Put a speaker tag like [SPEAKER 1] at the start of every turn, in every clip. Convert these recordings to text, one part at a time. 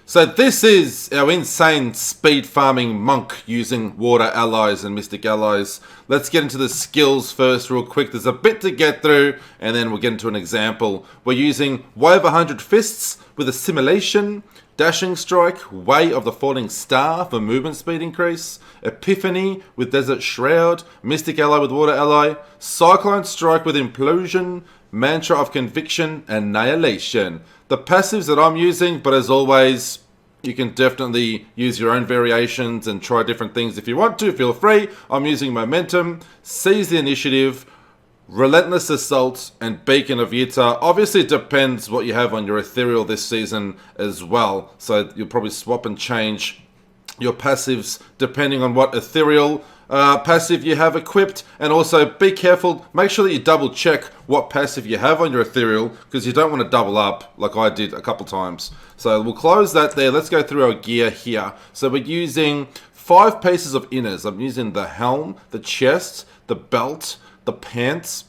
[SPEAKER 1] So this is our insane speed farming monk using water allies and mystic allies. Let's get into the skills first real quick. There's a bit to get through and then we'll get into an example. We're using Wave 100 Fists with Assimilation, Dashing Strike, Way of the Falling Star for movement speed increase, Epiphany with Desert Shroud, Mystic Ally with Water Ally, Cyclone Strike with Implosion, Mantra of Conviction, Annihilation. The passives that I'm using, but as always, you can definitely use your own variations and try different things if you want to, feel free. I'm using Momentum, Seize the Initiative, Relentless Assault, and Beacon of Yita. Obviously, it depends what you have on your Ethereal this season as well. So you'll probably swap and change your passives depending on what Ethereal passive you have equipped. And also be careful, make sure that you double check what passive you have on your Ethereal, because you don't want to double up like I did a couple times. So we'll close that there. Let's go through our gear here. So we're using 5 pieces of inners. I'm using the helm, the chest, the belt, the pants,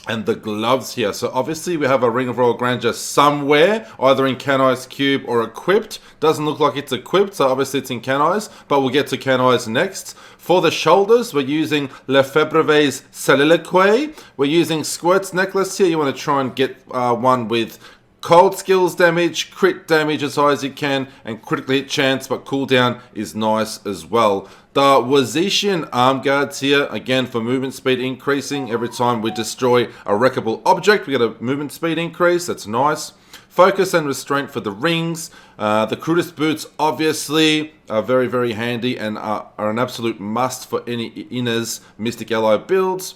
[SPEAKER 1] and the gloves here. So obviously we have a Ring of Royal Grandeur somewhere, either in Canice Cube or equipped. Doesn't look like it's equipped, so obviously it's in Canice, but we'll get to Canice next. For the shoulders, we're using Lefebvre's Soliloquy. We're using Squirt's Necklace here. You want to try and get one with cold skills damage, crit damage as high as you can, and critical hit chance, but cooldown is nice as well. The Wazetian arm guards here, again for movement speed increasing. Every time we destroy a wreckable object, we get a movement speed increase. That's nice. Focus and restraint for the rings. The crudest boots obviously are very, very handy and are an absolute must for any inners Mystic Ally builds.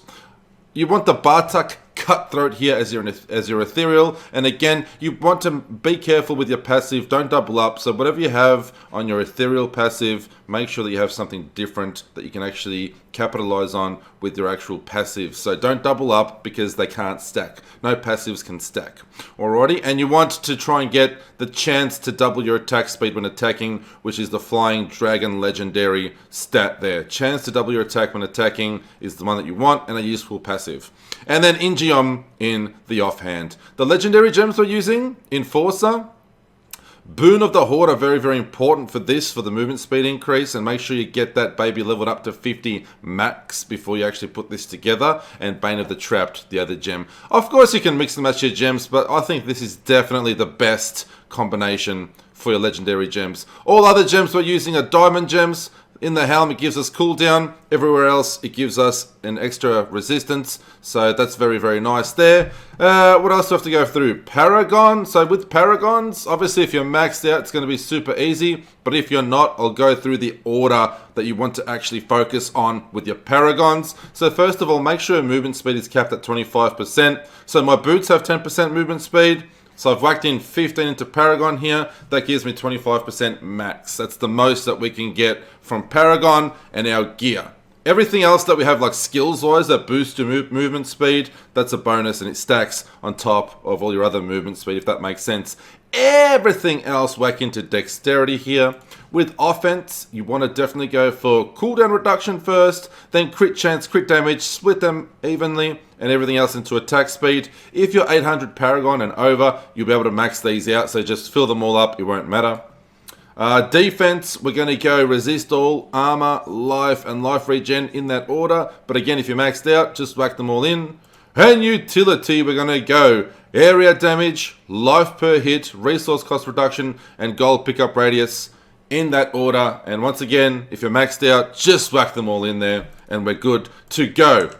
[SPEAKER 1] You want the Bartak Cutthroat here as your Ethereal, and again you want to be careful with your passive, don't double up. So whatever you have on your Ethereal passive, make sure that you have something different that you can actually capitalize on with your actual passive. So don't double up because they can't stack. No passives can stack. Alrighty, and you want to try and get the chance to double your attack speed when attacking, which is the Flying Dragon legendary stat there. Chance to double your attack when attacking is the one that you want, and a useful passive. And then Ingeom in the offhand. The legendary gems we're using, Enforcer, Boon of the Horde are very, very important for this, for the movement speed increase, and make sure you get that baby leveled up to 50 max before you actually put this together. And Bane of the Trapped, the other gem. Of course you can mix and match your gems, but I think this is definitely the best combination for your legendary gems. All other gems we're using are diamond gems. In the helm, it gives us cooldown. Everywhere else, it gives us an extra resistance. So that's very, very nice there. What else do I have to go through? Paragon. So with Paragons, obviously if you're maxed out, it's going to be super easy. But if you're not, I'll go through the order that you want to actually focus on with your Paragons. So first of all, make sure your movement speed is capped at 25%. So my boots have 10% movement speed. So I've whacked in 15 into Paragon here. That gives me 25% max. That's the most that we can get from Paragon and our gear. Everything else that we have, like skills-wise, that boost your movement speed, that's a bonus and it stacks on top of all your other movement speed, if that makes sense. Everything else whack into dexterity here. With offense, you want to definitely go for cooldown reduction first, then crit chance, crit damage, split them evenly, and everything else into attack speed. If you're 800 Paragon and over, you'll be able to max these out, so just fill them all up, it won't matter. Defense, we're going to go resist all, armor, life, and life regen in that order. But again, if you're maxed out, just whack them all in. And utility, we're going to go area damage, life per hit, resource cost reduction, and gold pickup radius in that order. And once again, if you're maxed out, just whack them all in there, and we're good to go.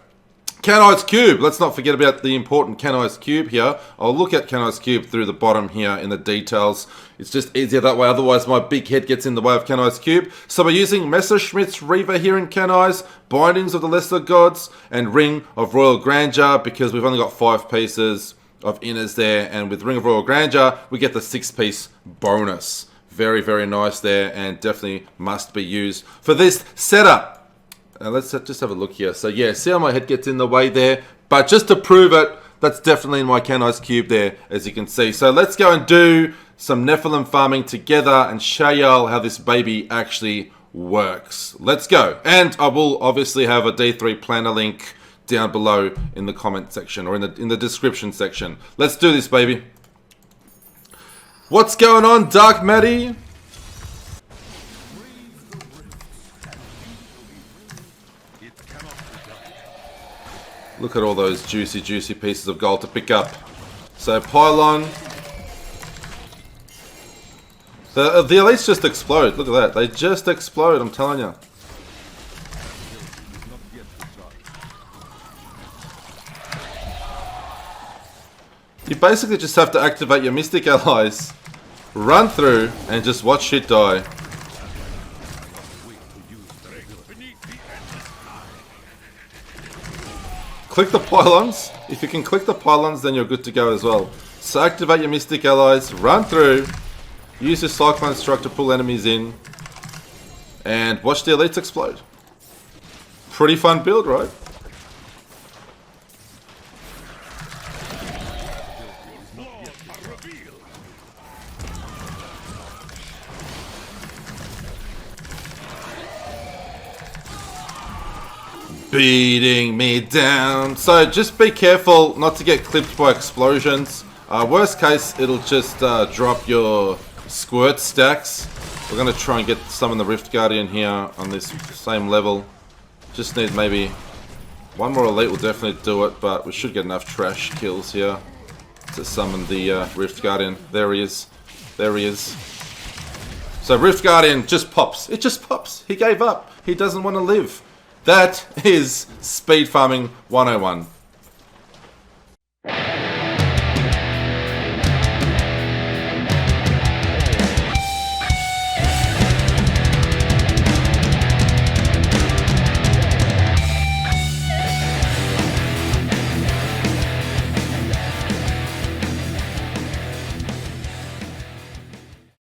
[SPEAKER 1] Canice Cube. Let's not forget about the important Canice Cube here. I'll look at Canice Cube through the bottom here in the details. It's just easier that way, otherwise my big head gets in the way of Canice Cube. So we're using Messerschmitt's Reaver here in Canice, Bindings of the Lesser Gods, and Ring of Royal Grandeur, because we've only got 5 pieces of inners there, and with Ring of Royal Grandeur, we get the 6-piece bonus. Very, very nice there, and definitely must be used for this setup. Let's just have a look here. So yeah, see how my head gets in the way there? But just to prove it, that's definitely in my Canice Cube there, as you can see. So let's go and do some Nephilim farming together and show y'all how this baby actually works. Let's go. And I will obviously have a D3 planner link down below in the comment section, or in the description section. Let's do this, baby. What's going on, Dark Maddie? Look at all those juicy, juicy pieces of gold to pick up. So, pylon. The elites just explode. Look at that. They just explode, I'm telling you. You basically just have to activate your Mystic Allies, run through, and just watch shit die. Click the pylons. If you can click the pylons, then you're good to go as well. So activate your Mystic Allies, run through, use your Cyclone Struck to pull enemies in, and watch the elites explode. Pretty fun build, right? Beating me down. So just be careful not to get clipped by explosions. Worst case, it'll just drop your squirt stacks. We're going to try and get some in the Rift Guardian here on this same level. Just need maybe one more elite will definitely do it, but we should get enough trash kills here to summon the Rift Guardian. There he is. There he is. So Rift Guardian just pops. It just pops. He gave up. He doesn't want to live. That is Speed Farming 101.